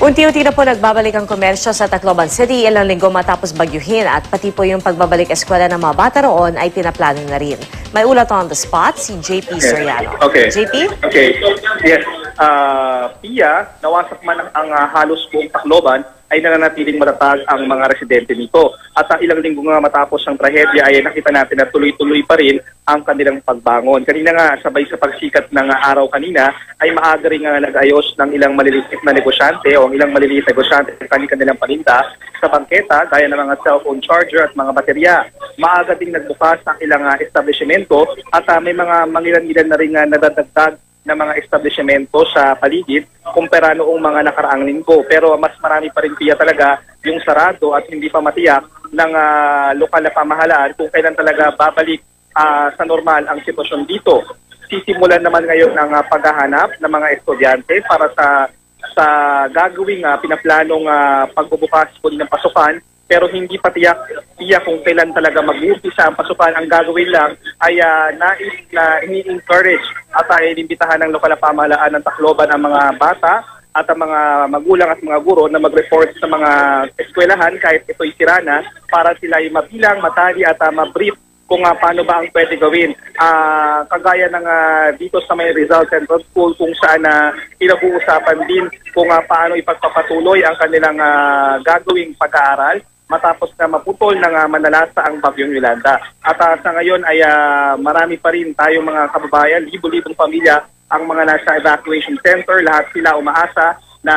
Unti-unti na po nagbabalik ang komersyo sa Tacloban City ilang linggo matapos bagyuhin at pati po yung pagbabalik eskwela ng mga bata roon ay pinaplano na rin. May ulat on the spot si JP Soriano. Okay. JP? Okay. Yes. Pia, nawasak man ang halos buong Tacloban, ay nananatiling matatag ang mga residente nito. At ilang linggo nga matapos ang trahedya ay nakita natin na tuloy-tuloy pa rin ang kanilang pagbangon. Kanina nga, sabay sa pagsikat ng araw kanina, ay maaga rin nga nag-ayos ng ilang maliliit na negosyante o ang ilang maliliit na negosyante ng kanilang paninda sa bangketa, gaya ng mga cellphone charger at mga baterya. Maaga ding nagbukas ang ilang establishmento at may mga mangilan-ilan na rin nadadagdag na mga establishmento sa paligid kumpara noong mga nakaraang linggo. Pero mas marami pa rin talaga yung sarado at hindi pa matiyak ng lokal na pamahalaan kung kailan talaga babalik sa normal ang sitwasyon dito. Sisimulan naman ngayon ang paghahanap ng mga estudyante para sa gagawing pinaplanong pagbubukas po ng pasukan, pero hindi pa tiyak kung kailan talaga mag-uumpisa ang pasukan. Ang gagawin lang ay nais na ini-encourage at inimbitahan ng lokal na pamahalaan ng Tacloban ang mga bata at ang mga magulang at mga guro na mag-report sa mga eskwelahan kahit ito'y sira na, para sila ay mabilang, matali at ma-brief kung paano ba ang pwede gawin. Kagaya ng dito sa may Rizal Central School kung saan pinag-uusapan din kung paano ipagpapatuloy ang kanilang gagawing pag-aaral matapos na maputol ng manalasa ang bagyong Yolanda. At sa ngayon ay marami pa rin tayong mga kababayan, libo-libong pamilya ang mga nasa evacuation center. Lahat sila umaasa na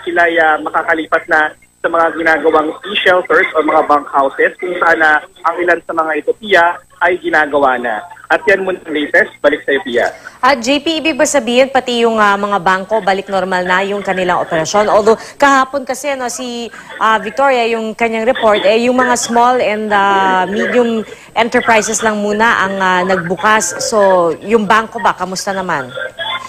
sila ay makakalipat na sa mga ginagawang e-shelters o mga bunk houses kung saan ang ilan sa mga ito, Pia, ay ginagawa na. At yan muna ang latest. Balik sa Pia. At JP, ibig ba sabihin pati yung mga bangko balik normal na yung kanilang operasyon? Although kahapon kasi si Victoria, yung kanyang report, yung mga small and medium enterprises lang muna ang nagbukas. So yung bangko ba, kamusta naman?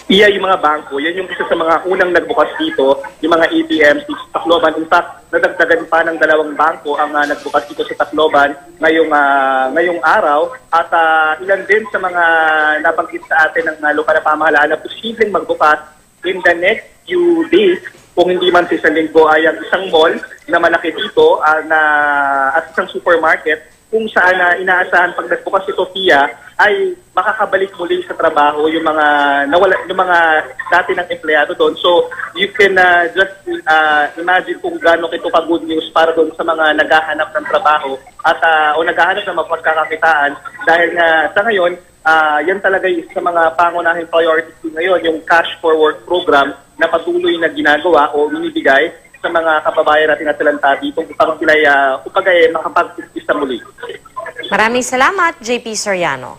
Yung mga bangko, yan yung isa sa mga unang nagbukas dito, yung mga ATMs sa Tacloban. In fact, nadagdagan pa ng 2 bangko ang nagbukas dito sa Tacloban ngayong araw. At ilan din sa mga nabanggit sa atin ng lokal na pamahalaan na posibleng magbukas in the next few days, kung hindi man sa isang linggo, ay ang isang mall na malaki dito at isang supermarket kung saan inaasahan pag nagbukas ito, Pia, ay makakabalik muli sa trabaho yung mga dati ng empleyado doon. So you can just imagine kung gaano ito ka-good news para doon sa mga naghahanap ng trabaho at o naghahanap ng mapagkakakitaan, dahil sa ngayon yan talaga yung sa mga pangunahing priorities ngayon, yung cash for work program na patuloy na ginagawa o binibigay sa mga kababayan natin at talanta dito upang sila makapag-umpisa muli. Maraming salamat, JP Soriano.